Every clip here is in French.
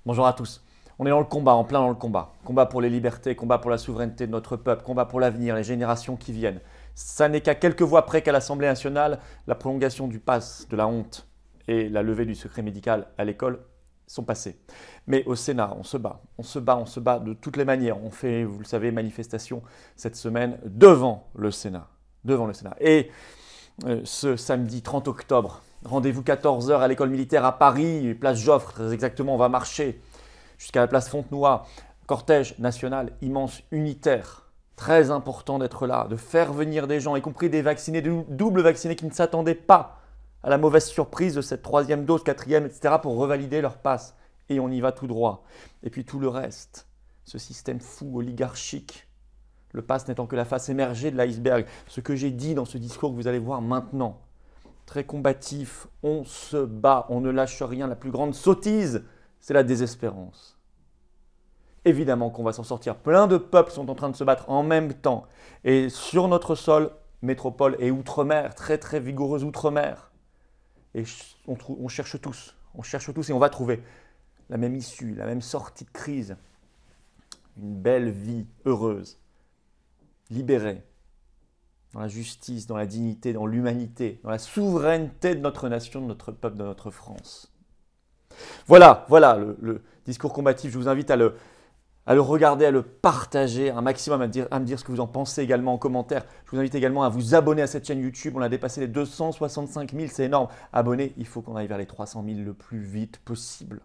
Bonjour à tous. On est dans le combat, en plein dans le combat. Combat pour les libertés, combat pour la souveraineté de notre peuple, combat pour l'avenir, les générations qui viennent. Ça n'est qu'à quelques voix près qu'à l'Assemblée nationale, la prolongation du pass, de la honte et la levée du secret médical à l'école sont passées. Mais au Sénat, on se bat, on se bat, on se bat de toutes les manières. On fait, vous le savez, manifestation cette semaine devant le Sénat. Devant le Sénat. Et ce samedi 30 octobre, rendez-vous 14 h à l'école militaire à Paris, place Joffre, très exactement, on va marcher jusqu'à la place Fontenoy. Cortège national immense, unitaire. Très important d'être là, de faire venir des gens, y compris des vaccinés, des doubles vaccinés qui ne s'attendaient pas à la mauvaise surprise de cette troisième dose, quatrième, etc. pour revalider leur passe. Et on y va tout droit. Et puis tout le reste, ce système fou, oligarchique, le pass n'étant que la face émergée de l'iceberg. Ce que j'ai dit dans ce discours que vous allez voir maintenant, très combatif, on se bat, on ne lâche rien. La plus grande sottise, c'est la désespérance. Évidemment qu'on va s'en sortir. Plein de peuples sont en train de se battre en même temps. Et sur notre sol, métropole et outre-mer, très très vigoureuse outre-mer. Et on cherche tous et on va trouver la même issue, la même sortie de crise. Une belle vie heureuse, libérée, dans la justice, dans la dignité, dans l'humanité, dans la souveraineté de notre nation, de notre peuple, de notre France. Voilà le discours combatif. Je vous invite à le regarder, à le partager un maximum, à me dire ce que vous en pensez également en commentaire. Je vous invite également à vous abonner à cette chaîne YouTube. On a dépassé les 265 000, c'est énorme. Abonnez, il faut qu'on aille vers les 300 000 le plus vite possible.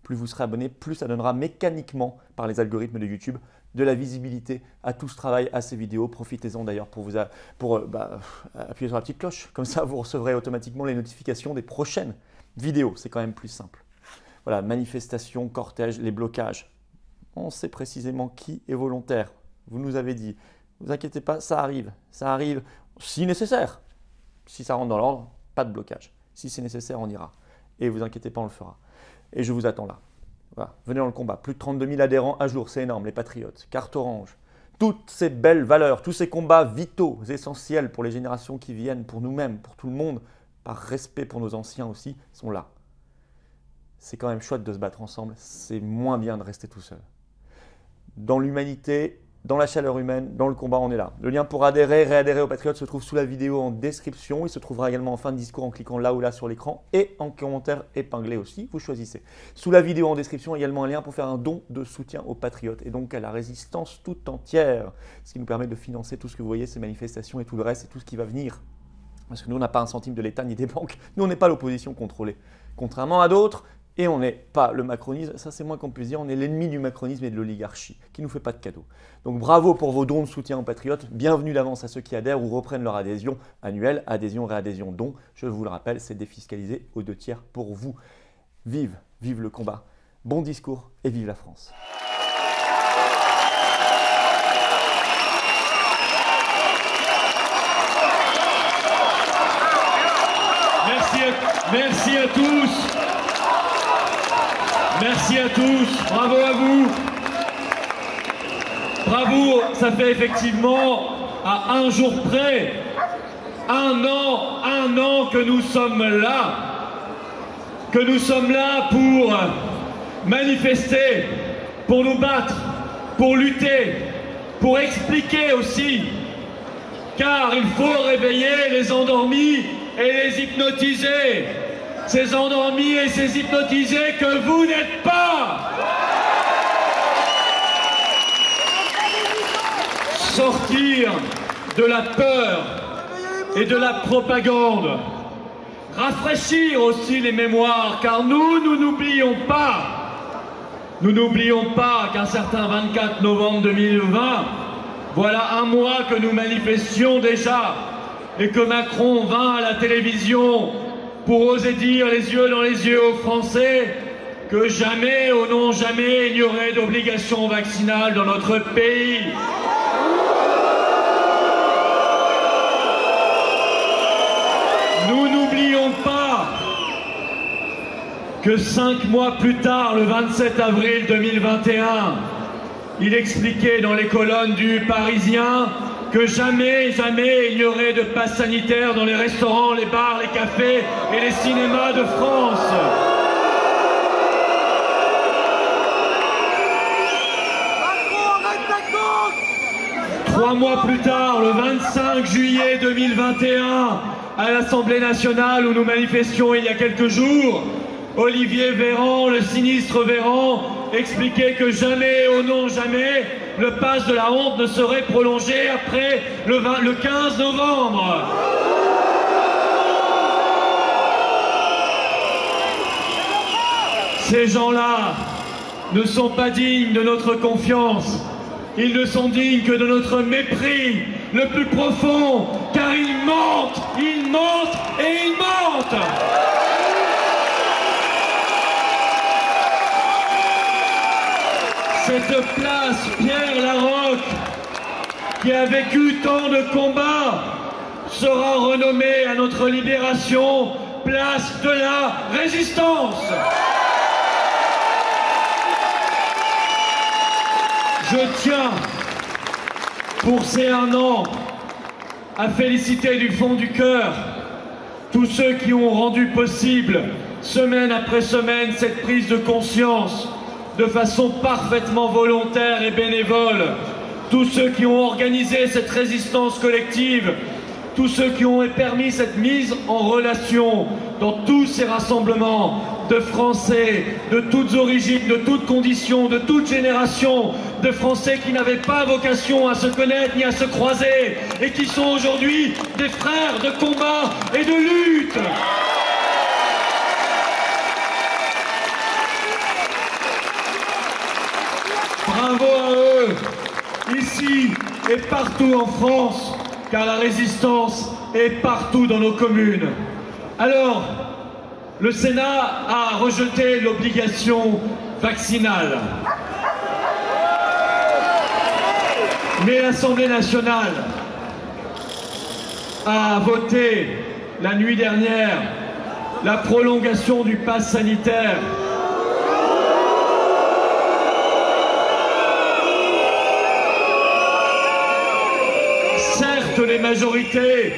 Plus vous serez abonné, plus ça donnera mécaniquement par les algorithmes de YouTube de la visibilité à tout ce travail, à ces vidéos. Profitez-en d'ailleurs pour appuyer sur la petite cloche. Comme ça, vous recevrez automatiquement les notifications des prochaines vidéos. C'est quand même plus simple. Voilà, manifestations, cortèges, les blocages. On sait précisément qui est volontaire. Vous nous avez dit. Ne vous inquiétez pas, ça arrive si nécessaire. Si ça rentre dans l'ordre, pas de blocage. Si c'est nécessaire, on ira. Et vous inquiétez pas, on le fera. Et je vous attends là. Voilà. Venez dans le combat. Plus de 32 000 adhérents à jour, c'est énorme. Les patriotes, carte orange. Toutes ces belles valeurs, tous ces combats vitaux, essentiels pour les générations qui viennent, pour nous-mêmes, pour tout le monde, par respect pour nos anciens aussi, sont là. C'est quand même chouette de se battre ensemble. C'est moins bien de rester tout seul. Dans l'humanité, dans la chaleur humaine, dans le combat, on est là. Le lien pour adhérer, réadhérer aux Patriotes se trouve sous la vidéo en description. Il se trouvera également en fin de discours en cliquant là ou là sur l'écran et en commentaire épinglé aussi, vous choisissez. Sous la vidéo en description, également un lien pour faire un don de soutien aux Patriotes et donc à la résistance tout entière, ce qui nous permet de financer tout ce que vous voyez, ces manifestations et tout le reste et tout ce qui va venir. Parce que nous, on n'a pas un centime de l'État ni des banques. Nous, on n'est pas l'opposition contrôlée. Contrairement à d'autres, et on n'est pas le macronisme, ça c'est moins qu'on puisse dire, on est l'ennemi du macronisme et de l'oligarchie, qui ne nous fait pas de cadeaux. Donc bravo pour vos dons de soutien aux Patriotes, bienvenue d'avance à ceux qui adhèrent ou reprennent leur adhésion annuelle, adhésion, réadhésion, don. Je vous le rappelle, c'est défiscalisé aux 2/3 pour vous. Vive le combat, bon discours et vive la France. Merci à tous. Merci à tous, bravo à vous. Bravo, ça fait effectivement à un jour près, un an que nous sommes là pour manifester, pour nous battre, pour lutter, pour expliquer aussi, car il faut réveiller les endormis et les hypnotiser. Ces endormis et ces hypnotisés que vous n'êtes pas. Sortir de la peur et de la propagande. Rafraîchir aussi les mémoires, car nous n'oublions pas. Nous n'oublions pas qu'un certain 24 novembre 2020, voilà un mois que nous manifestions déjà et que Macron vint à la télévision pour oser dire les yeux dans les yeux aux Français que jamais, au non jamais, il n'y aurait d'obligation vaccinale dans notre pays. Nous n'oublions pas que 5 mois plus tard, le 27 avril 2021, il expliquait dans les colonnes du Parisien que jamais il n'y aurait de passe sanitaire dans les restaurants, les bars, les cafés et les cinémas de France. 3 mois plus tard, le 25 juillet 2021, à l'Assemblée nationale où nous manifestions il y a quelques jours, Olivier Véran, le sinistre Véran, expliquait que jamais, oh non jamais, le pass de la honte ne serait prolongé après le 15 novembre. Ces gens-là ne sont pas dignes de notre confiance. Ils ne sont dignes que de notre mépris le plus profond, car ils mentent et ils mentent. Cette place Pierre Laroque, qui a vécu tant de combats, sera renommée à notre libération place de la Résistance. Je tiens, pour ces 1 an, à féliciter du fond du cœur tous ceux qui ont rendu possible, semaine après semaine, cette prise de conscience, de façon parfaitement volontaire et bénévole. Tous ceux qui ont organisé cette résistance collective, tous ceux qui ont permis cette mise en relation dans tous ces rassemblements de Français de toutes origines, de toutes conditions, de toutes générations, de Français qui n'avaient pas vocation à se connaître ni à se croiser et qui sont aujourd'hui des frères de combat et de lutte. Bravo à eux, ici et partout en France, car la résistance est partout dans nos communes. Alors, le Sénat a rejeté l'obligation vaccinale. Mais l'Assemblée nationale a voté la nuit dernière la prolongation du pass sanitaire. Certes, les majorités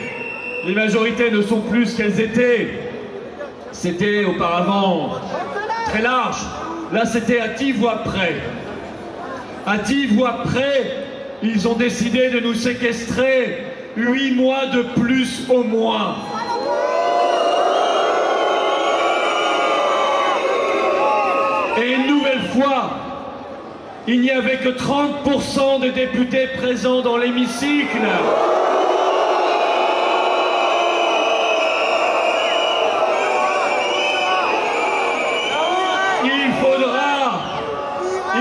ne sont plus ce qu'elles étaient. C'était auparavant très large. Là, c'était à 10 voix près. À 10 voix près, ils ont décidé de nous séquestrer 8 mois de plus au moins. Et une nouvelle fois, il n'y avait que 30% des députés présents dans l'hémicycle.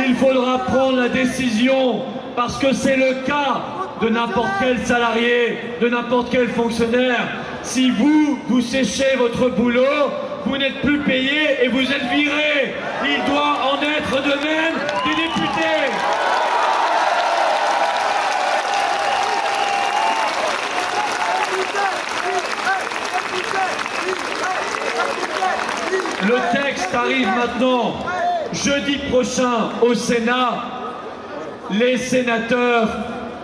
Il faudra prendre la décision, parce que c'est le cas de n'importe quel salarié, de n'importe quel fonctionnaire. Si vous séchez votre boulot, vous n'êtes plus payé et vous êtes viré. Il doit en être de même des députés. Le texte arrive maintenant. Jeudi prochain au Sénat, les sénateurs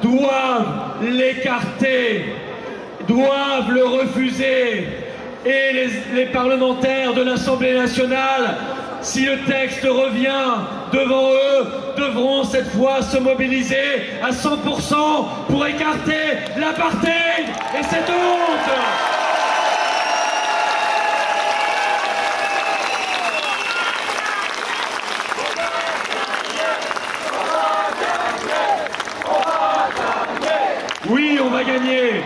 doivent l'écarter, doivent le refuser. Et les parlementaires de l'Assemblée nationale, si le texte revient devant eux, devront cette fois se mobiliser à 100% pour écarter l'apartheid et cette honte. Oui, on va gagner,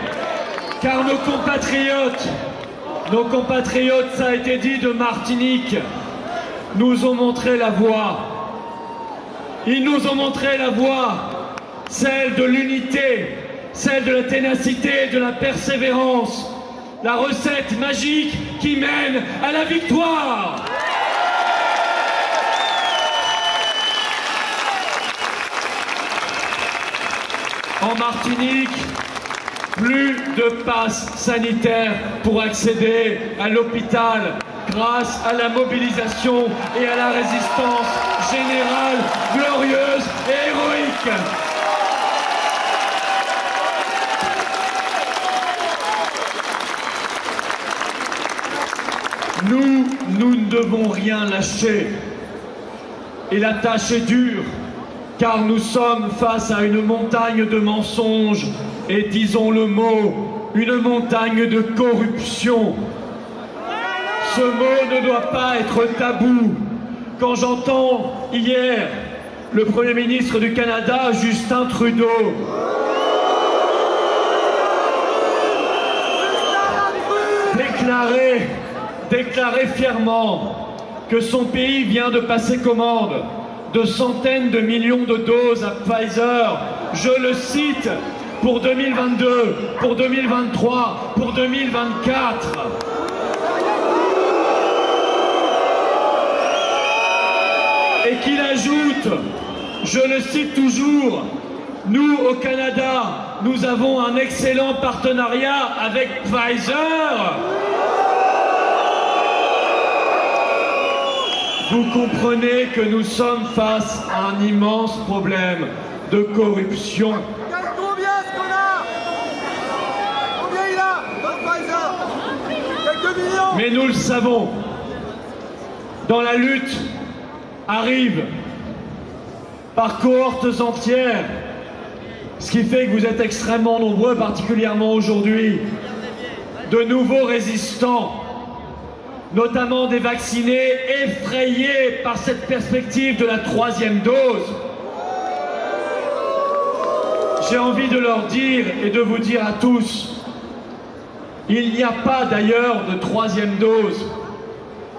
car nos compatriotes, ça a été dit, de Martinique, nous ont montré la voie. Ils nous ont montré la voie, celle de l'unité, celle de la ténacité, de la persévérance, la recette magique qui mène à la victoire. En Martinique, plus de passe sanitaire pour accéder à l'hôpital grâce à la mobilisation et à la résistance générale, glorieuse et héroïque. Nous ne devons rien lâcher. Et la tâche est dure. car nous sommes face à une montagne de mensonges et, disons le mot, une montagne de corruption. Ce mot ne doit pas être tabou. Quand j'entends hier le Premier ministre du Canada, Justin Trudeau, déclarer fièrement que son pays vient de passer commande de centaines de millions de doses à Pfizer, je le cite, pour 2022, pour 2023, pour 2024. Et qu'il ajoute, je le cite toujours, nous au Canada, nous avons un excellent partenariat avec Pfizer. Vous comprenez que nous sommes face à un immense problème de corruption. Combien est-ce qu'on a? Combien il a dans Pfizer? Quelques millions. Mais nous le savons, dans la lutte arrive par cohortes entières, ce qui fait que vous êtes extrêmement nombreux, particulièrement aujourd'hui, de nouveaux résistants, notamment des vaccinés effrayés par cette perspective de la 3e dose. J'ai envie de leur dire et de vous dire à tous, il n'y a pas d'ailleurs de 3e dose.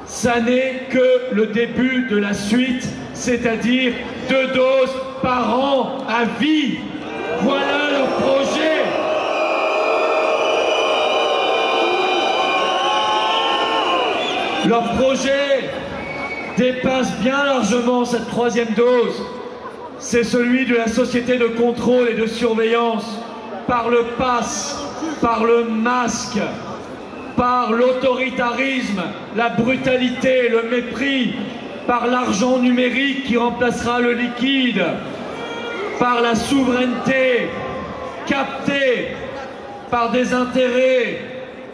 Ça n'est que le début de la suite, c'est-à-dire 2 doses par an à vie. Voilà leur projet. Leur projet dépasse bien largement cette 3e dose. C'est celui de la société de contrôle et de surveillance par le pass, par le masque, par l'autoritarisme, la brutalité, le mépris, par l'argent numérique qui remplacera le liquide, par la souveraineté captée par des intérêts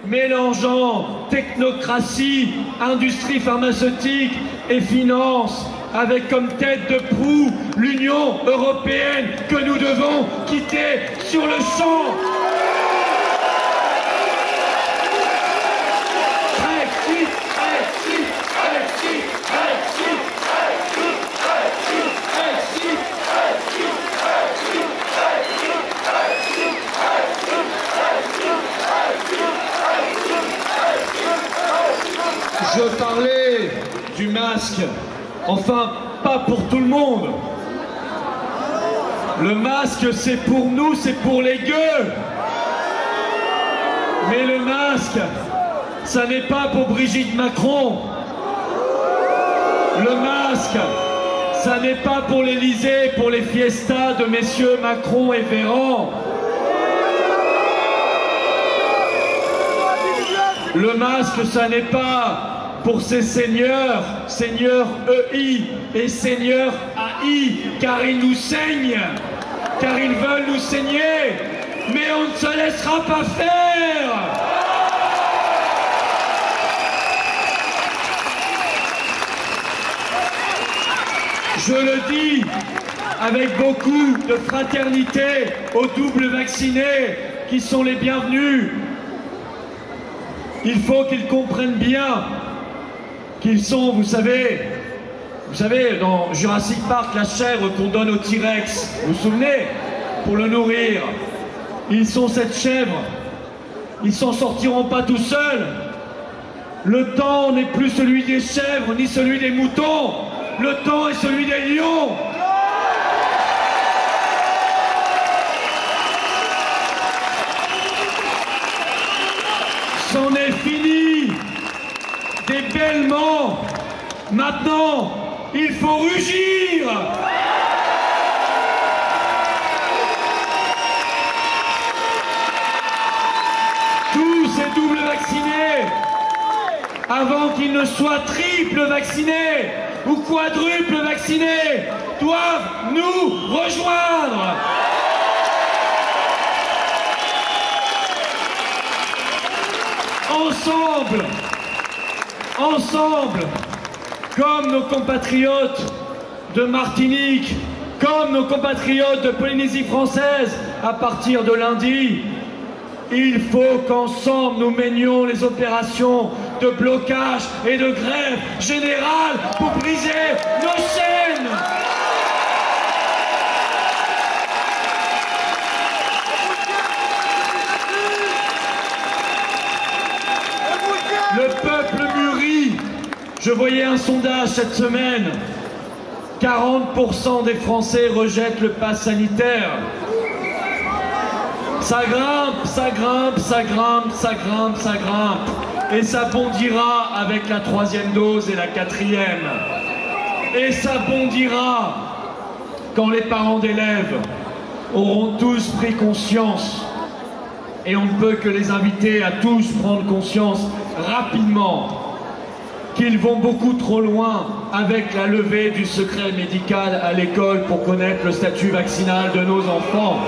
mélangeant technocratie, industrie pharmaceutique et finance, avec comme tête de proue l'Union européenne que nous devons quitter sur le champ. Brexit, Brexit, Brexit, Brexit, Brexit, Brexit, Brexit, Brexit, Brexit, Brexit, Brexit. Je parlais du masque, enfin pas pour tout le monde. Le masque c'est pour nous, c'est pour les gueux. Mais le masque, ça n'est pas pour Brigitte Macron. Le masque, ça n'est pas pour l'Élysée, pour les fiestas de messieurs Macron et Véran. Le masque, ça n'est pas pour ces seigneurs, seigneurs EI et seigneurs AI, car ils nous saignent, car ils veulent nous saigner, mais on ne se laissera pas faire. Je le dis avec beaucoup de fraternité aux doubles vaccinés qui sont les bienvenus. Il faut qu'ils comprennent bien qu'ils sont, vous savez, dans Jurassic Park, la chèvre qu'on donne au T-Rex, vous vous souvenez, pour le nourrir. Ils sont cette chèvre. Ils s'en sortiront pas tout seuls. Le temps n'est plus celui des chèvres, ni celui des moutons. Le temps est celui des lions. C'en est fini des bêlements. Maintenant, il faut rugir. Tous ces doubles vaccinés, avant qu'ils ne soient triples vaccinés ou quadruples vaccinés, doivent nous rejoindre. Ensemble, comme nos compatriotes de Martinique, comme nos compatriotes de Polynésie française à partir de lundi. Il faut qu'ensemble nous menions les opérations de blocage et de grève générale pour briser nos chaînes. Le peuple mûrit. Je voyais un sondage cette semaine. 40% des Français rejettent le pass sanitaire. Ça grimpe, ça grimpe, ça grimpe, ça grimpe, ça grimpe. Et ça bondira avec la 3e dose et la 4e. Et ça bondira quand les parents d'élèves auront tous pris conscience. Et on ne peut que les inviter à tous prendre conscience rapidement qu'ils vont beaucoup trop loin avec la levée du secret médical à l'école pour connaître le statut vaccinal de nos enfants.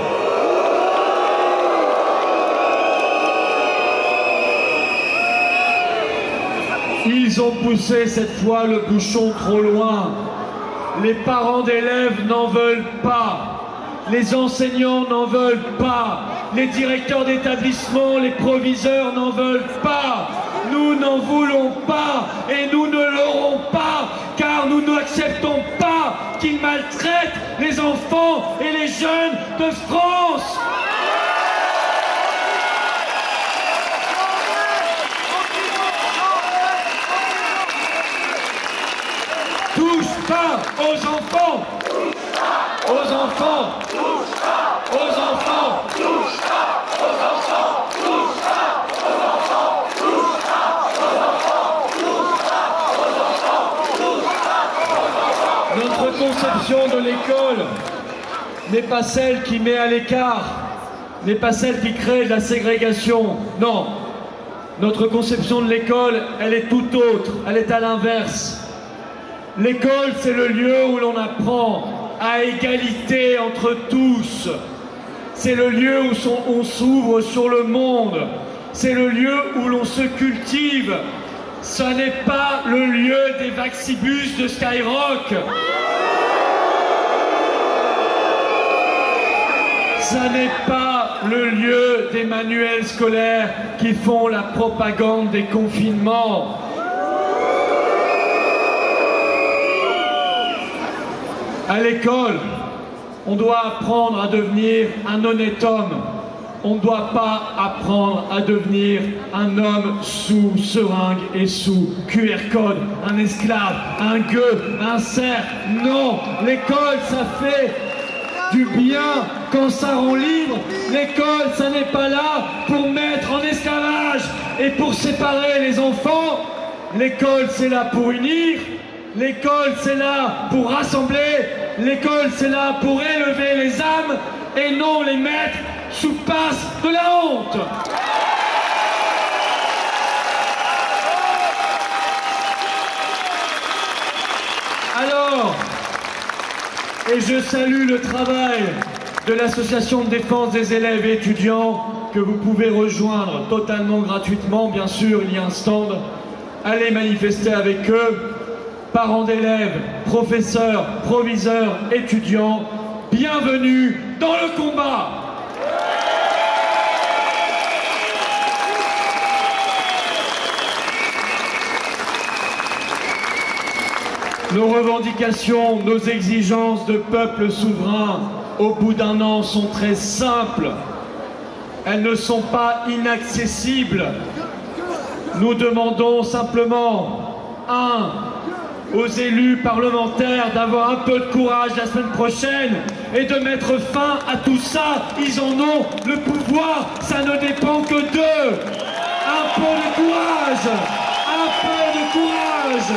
Ils ont poussé cette fois le bouchon trop loin. Les parents d'élèves n'en veulent pas. Les enseignants n'en veulent pas. Les directeurs d'établissement, les proviseurs n'en veulent pas. Nous n'en voulons pas et nous ne l'aurons pas, car nous n'acceptons pas qu'ils maltraitent les enfants et les jeunes de France. Touche pas aux enfants. Aux enfants. Aux enfants. Notre conception de l'école n'est pas celle qui met à l'écart, n'est pas celle qui crée de la ségrégation. Non, notre conception de l'école, elle est tout autre, elle est à l'inverse. L'école, c'est le lieu où l'on apprend à égalité entre tous. C'est le lieu où on s'ouvre sur le monde. C'est le lieu où l'on se cultive. Ce n'est pas le lieu des vaccibus de Skyrock. Ce n'est pas le lieu des manuels scolaires qui font la propagande des confinements. À l'école, on doit apprendre à devenir un honnête homme. On ne doit pas apprendre à devenir un homme sous seringue et sous QR code, un esclave, un gueux, un cerf. Non, l'école, ça fait du bien quand ça rend libre. L'école, ça n'est pas là pour mettre en esclavage et pour séparer les enfants. L'école, c'est là pour unir. L'école, c'est là pour rassembler. L'école, c'est là pour élever les âmes et non les mettre sous passe de la honte. Alors, et je salue le travail de l'association de défense des élèves et étudiants que vous pouvez rejoindre totalement gratuitement, bien sûr, il y a un stand. Allez manifester avec eux. Parents d'élèves, professeurs, proviseurs, étudiants, bienvenue dans le combat. Nos revendications, nos exigences de peuple souverain, au bout d'un an, sont très simples. Elles ne sont pas inaccessibles. Nous demandons simplement, 1. aux élus parlementaires d'avoir un peu de courage la semaine prochaine et de mettre fin à tout ça. Ils en ont le pouvoir, ça ne dépend que d'eux. Un peu de courage, un peu de courage.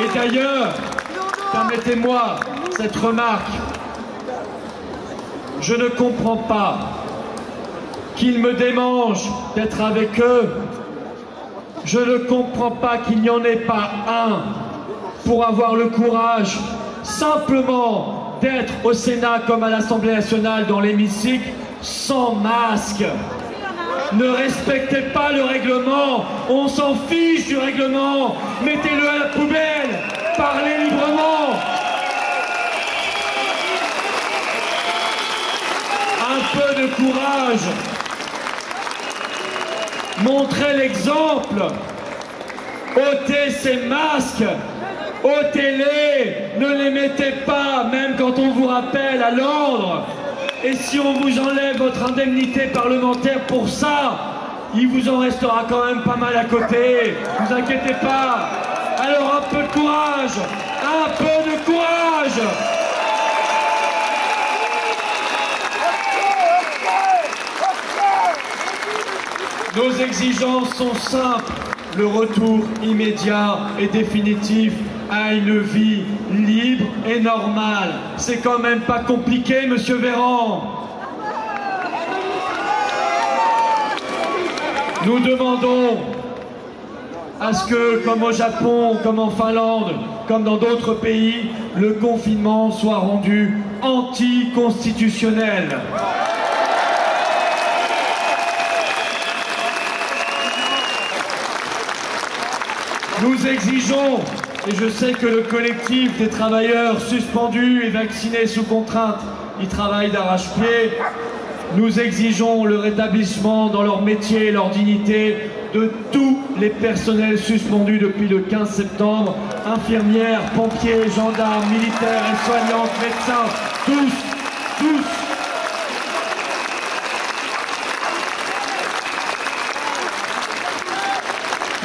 Et d'ailleurs, permettez-moi cette remarque. Je ne comprends pas qu'il me démange d'être avec eux. Je ne comprends pas qu'il n'y en ait pas un pour avoir le courage simplement d'être au Sénat comme à l'Assemblée nationale dans l'hémicycle sans masque. Ne respectez pas le règlement. On s'en fiche du règlement. Mettez-le à la poubelle. Parlez librement. Un peu de courage. Montrez l'exemple. Ôtez ces masques. Ôtez-les. Ne les mettez pas, même quand on vous rappelle à l'ordre. Et si on vous enlève votre indemnité parlementaire pour ça, il vous en restera quand même pas mal à côté. Ne vous inquiétez pas. Alors un peu de courage. Un peu de courage. Nos exigences sont simples. Le retour immédiat et définitif à une vie libre et normale. C'est quand même pas compliqué, monsieur Véran. Nous demandons à ce que, comme au Japon, comme en Finlande, comme dans d'autres pays, le confinement soit rendu anticonstitutionnel. Nous exigeons, et je sais que le collectif des travailleurs suspendus et vaccinés sous contrainte y travaille d'arrache-pied, nous exigeons le rétablissement dans leur métier et leur dignité de tous les personnels suspendus depuis le 15 septembre, infirmières, pompiers, gendarmes, militaires et soignantes, médecins, tous.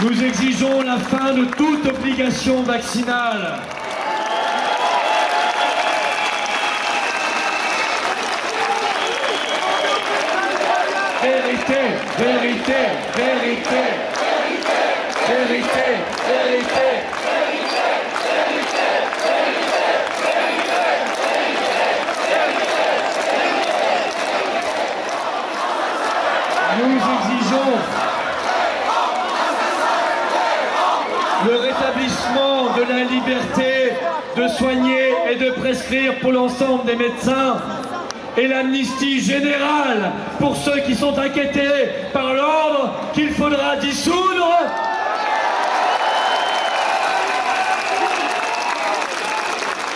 Nous exigeons la fin de toute obligation vaccinale. Vérité, vérité, vérité, vérité, vérité. Nous exigeons le rétablissement de la liberté de soigner et de prescrire pour l'ensemble des médecins et l'amnistie générale pour ceux qui sont inquiétés par l'ordre qu'il faudra dissoudre.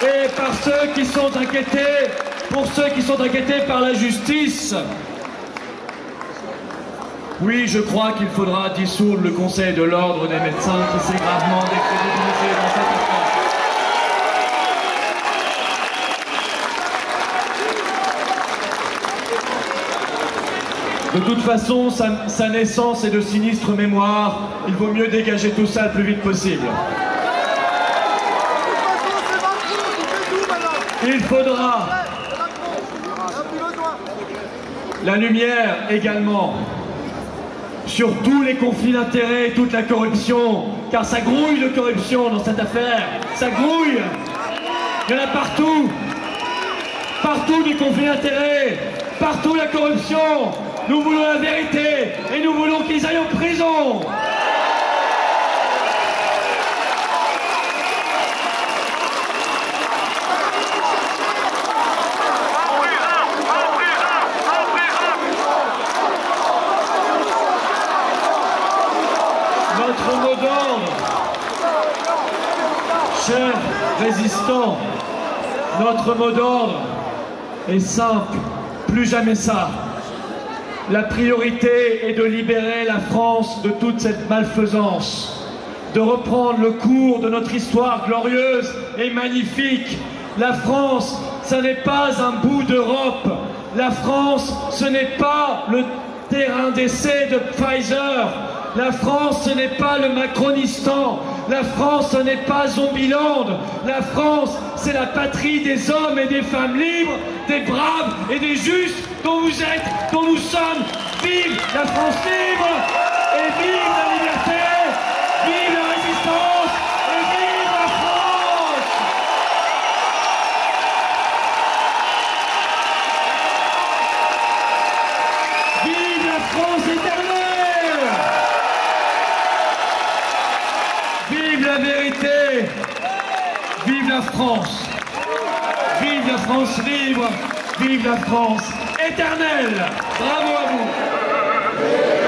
Et par ceux qui sont inquiétés, pour ceux qui sont inquiétés par la justice. Oui, je crois qu'il faudra dissoudre le Conseil de l'ordre des médecins qui s'est gravement décrédibilisé dans cette affaire. De toute façon, sa naissance est de sinistre mémoire. Il vaut mieux dégager tout ça le plus vite possible. Il faudra la lumière également sur tous les conflits d'intérêts et toute la corruption, car ça grouille de corruption dans cette affaire, ça grouille. Il y en a partout, partout des conflits d'intérêts, partout la corruption. Nous voulons la vérité et nous voulons qu'ils aillent en prison. Notre mot d'ordre, chers résistants, notre mot d'ordre est simple, plus jamais ça. La priorité est de libérer la France de toute cette malfaisance, de reprendre le cours de notre histoire glorieuse et magnifique. La France, ce n'est pas un bout d'Europe. La France, ce n'est pas le terrain d'essai de Pfizer. La France, ce n'est pas le Macronistan. La France, ce n'est pas Zombieland. La France, c'est la patrie des hommes et des femmes libres, des braves et des justes dont vous êtes, dont nous sommes. Vive la France libre et vive la liberté, vive la résistance et vive la France. Vive la France éternelle. Vive la vérité, vive la France, vive la France libre, vive la France éternelle. Bravo à vous. Vive